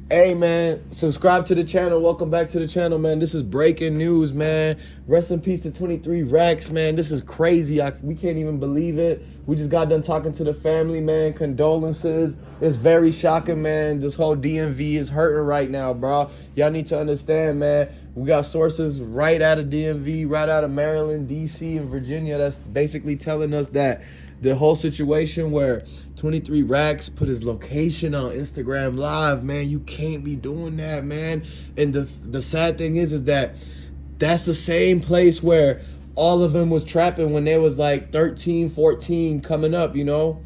Hey man, subscribe to the channel. Welcome back to the channel, man. This is breaking news, man. Rest in peace to 23 Rackz, man. This is crazy. We can't even believe it. We just got done talking to the family, man. Condolences. It's very shocking, man. This whole DMV is hurting right now, bro. Y'all need to understand, man. We got sources right out of DMV, right out of Maryland, DC, and Virginia that's basically telling us that the whole situation where 23 Rackz put his location on Instagram Live, man, you can't be doing that, man. And the sad thing is that that's the same place where all of them was trapping when they was like 13, 14 coming up, you know?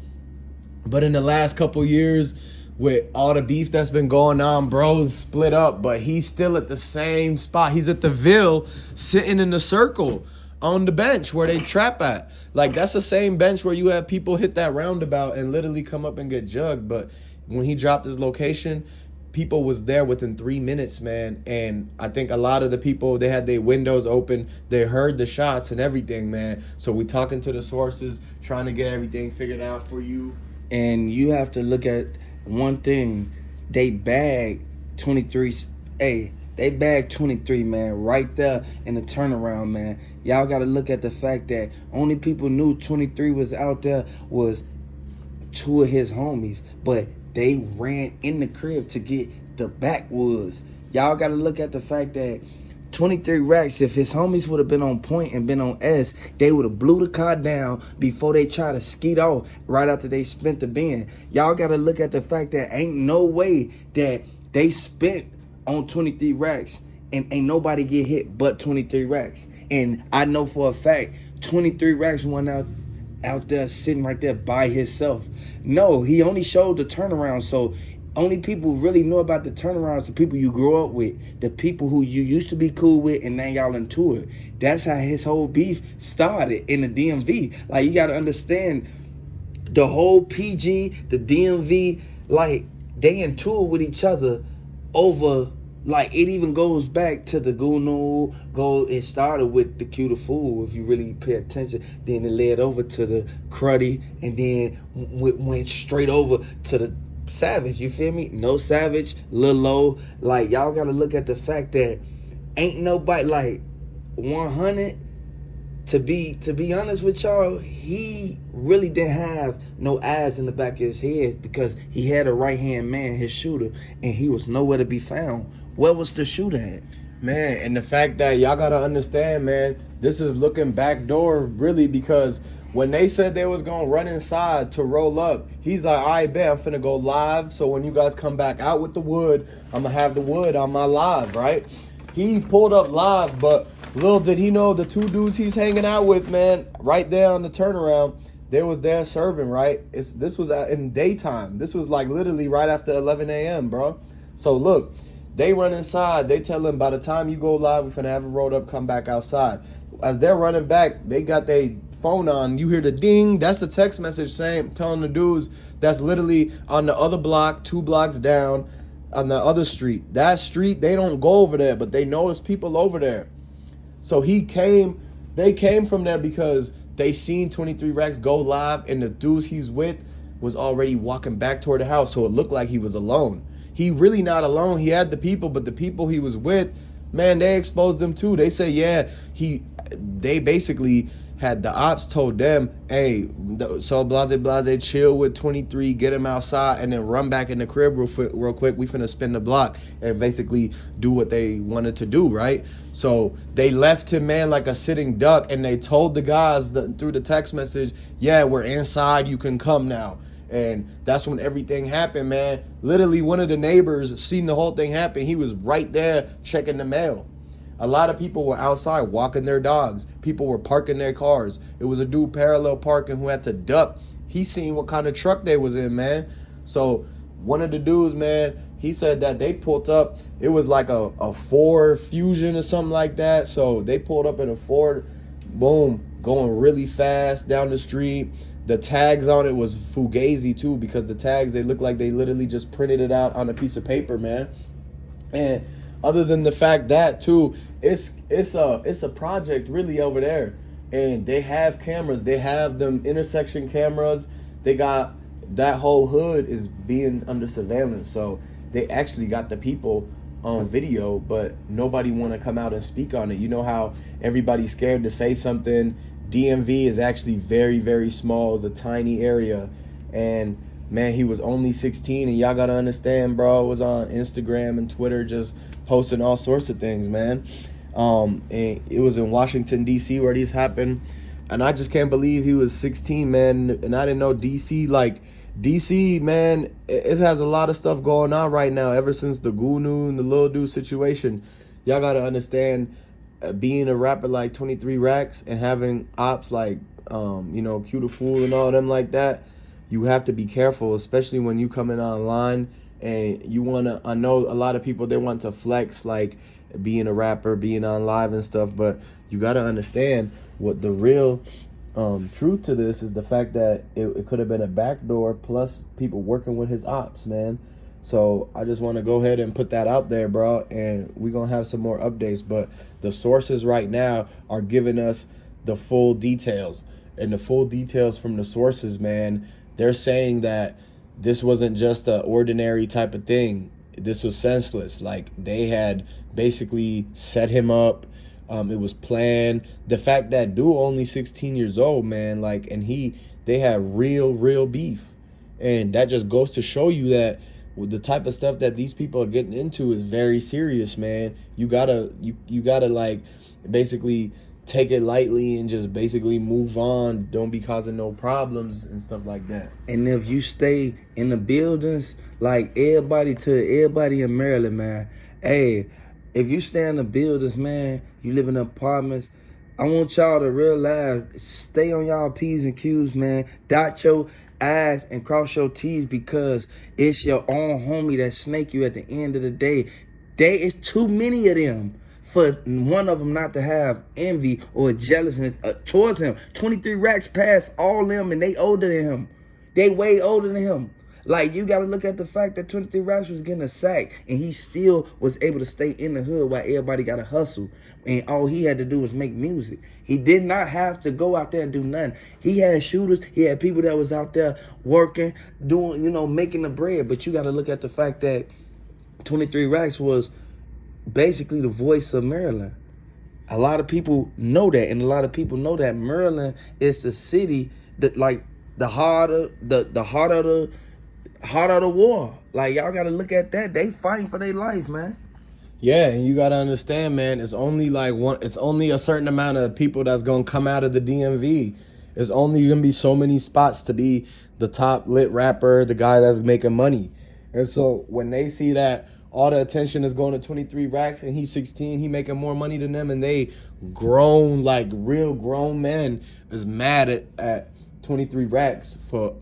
But in the last couple years, with all the beef that's been going on, bros split up, but he's still at the same spot. He's at the Ville, sitting in the circle on the bench where they trap at. Like, that's the same bench where you have people hit that roundabout and literally come up and get jugged. But when he dropped his location, people was there within 3 minutes, man. And I think a lot of the people, they had their windows open. They heard the shots and everything, man. So we talking to the sources, trying to get everything figured out for you. And you have to look at one thing. They bagged 23. Hey, they bagged 23, man, right there in the turnaround, man. Y'all got to look at the fact that only people knew 23 was out there was two of his homies, but they ran in the crib to get the backwoods. Y'all got to look at the fact that 23 Rackz, if his homies would have been on point and been on S, they would have blew the car down before they try to skeet off right after they spent the bin. Y'all got to look at the fact that ain't no way that they spent on 23 Rackz and ain't nobody get hit but 23 Rackz. And I know for a fact 23 Rackz went out there sitting right there by himself. No, he only showed the turnaround, so only people really know about the turnarounds the people you grew up with, the people who you used to be cool with, and now y'all into it. That's how his whole beef started in the DMV. Like, you got to understand, the whole PG, the DMV, like, they into it with each other over, like, it even goes back to the Gunu. It started with the Cue the Fool, if you really pay attention. Then it led over to the Cruddy, and then went straight over to the Savage. You feel me? No Savage, Lil Low. Like, y'all gotta look at the fact that ain't nobody, like, 100. To be honest with y'all, he really didn't have no eyes in the back of his head because he had a right-hand man, his shooter, and he was nowhere to be found. Where was the shooter at? Man, and the fact that y'all gotta understand, man, this is looking backdoor, really, because when they said they was gonna run inside to roll up, he's like, all right, bet, I'm finna go live, so when you guys come back out with the wood, I'm gonna have the wood on my live, right? He pulled up live, but little did he know the two dudes he's hanging out with, man, right there on the turnaround, they was there serving, right? This was in daytime. This was like literally right after 11 a.m., bro. So look, they run inside. They tell him, by the time you go live, we're finna have it rolled up, come back outside. As they're running back, they got their phone on. You hear the ding. That's a text message telling the dudes that's literally on the other block, 2 blocks down, on the other street. That street, they don't go over there, but they notice people over there. So they came from there because they seen 23 Rackz go live, and the dudes he's with was already walking back toward the house, so it looked like he was alone. He really not alone. He had the people, but the people he was with, man, they exposed them too. They say, yeah, they basically had the ops told them, hey, so blase, chill with 23, get him outside, and then run back in the crib real quick. We finna spin the block and basically do what they wanted to do, right? So they left him, man, like a sitting duck, and they told the guys through the text message, yeah, we're inside, you can come now. And that's when everything happened, man. Literally, one of the neighbors seen the whole thing happen. He was right there checking the mail. A lot of people were outside walking their dogs. People were parking their cars. It was a dude parallel parking who had to duck. He seen what kind of truck they was in, man. So one of the dudes, man, he said that they pulled up. It was like a Ford Fusion or something like that. So they pulled up in a Ford, boom, going really fast down the street. The tags on it was fugazi too, because the tags, they look like they literally just printed it out on a piece of paper, man. And other than the fact that too, it's a project really over there, and they have cameras. They have them intersection cameras. They got that whole hood is being under surveillance. So they actually got the people on video, but nobody want to come out and speak on it. You know how everybody's scared to say something. DMV is actually very, very small. It's a tiny area. And man, he was only 16, and y'all gotta understand, bro, was on Instagram and Twitter just posting all sorts of things, man. And it was in Washington, D.C. where these happened. And I just can't believe he was 16, man. And I didn't know D.C., man, it has a lot of stuff going on right now ever since the Gunu and the Lil Dude situation. Y'all got to understand, being a rapper like 23 Rackz and having ops like, Q the Fool and all them like that, you have to be careful, especially when you coming online and you want to, I know a lot of people, they want to flex like being a rapper, being on live and stuff, but you got to understand what the real truth to this is, the fact that it could have been a backdoor plus people working with his ops, man. So I just want to go ahead and put that out there, bro, and we're going to have some more updates. But the sources right now are giving us the full details, and the full details from the sources, man, they're saying that this wasn't just an ordinary type of thing. This was senseless. Like, they had basically set him up. It was planned. The fact that dude only 16 years old, man, like, and they had real beef. And that just goes to show you that the type of stuff that these people are getting into is very serious, man. You gotta like basically take it lightly and just basically move on. Don't be causing no problems and stuff like that. And if you stay in the buildings, like everybody in Maryland, man, hey, if you stay in the buildings, man, you live in apartments, I want y'all to realize, stay on y'all P's and Q's, man. Dot your I's and cross your T's, because it's your own homie that snake you at the end of the day. There is too many of them for one of them not to have envy or jealousness towards him. 23 Rackz past all them, and they older than him. They way older than him. Like, you got to look at the fact that 23 Rackz was getting a sack, and he still was able to stay in the hood while everybody got to hustle. And all he had to do was make music. He did not have to go out there and do nothing. He had shooters. He had people that was out there working, doing, making the bread. But you got to look at the fact that 23 Rackz was basically the voice of Maryland. A lot of people know that, and a lot of people know that Maryland is the city that, like, the heart of the war. Like, y'all gotta look at that. They fighting for their life, man. Yeah, and you gotta understand, man, it's only a certain amount of people that's gonna come out of the DMV. It's only gonna be so many spots to be the top lit rapper, the guy that's making money. And so when they see that all the attention is going to 23 Rackz and he's 16, he making more money than them, and they grown, like real grown men, is mad at 23 Rackz for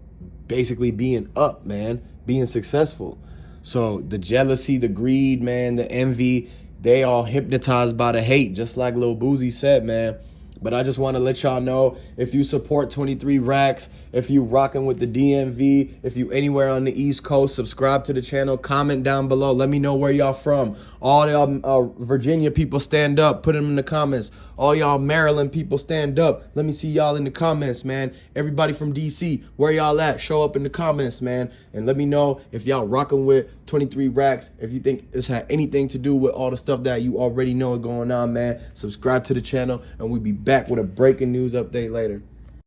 basically being up, man, being successful. So the jealousy, the greed, man, the envy, they all hypnotized by the hate, just like Lil Boozy said, man. But I just want to let y'all know, if you support 23 Rackz, if you rocking with the DMV, if you anywhere on the East Coast, subscribe to the channel, comment down below. Let me know where y'all from. All y'all Virginia people, stand up. Put them in the comments. All y'all Maryland people, stand up. Let me see y'all in the comments, man. Everybody from DC, where y'all at? Show up in the comments, man. And let me know if y'all rocking with 23 Rackz, if you think this had anything to do with all the stuff that you already know is going on, man. Subscribe to the channel, and we'll be back with a breaking news update later.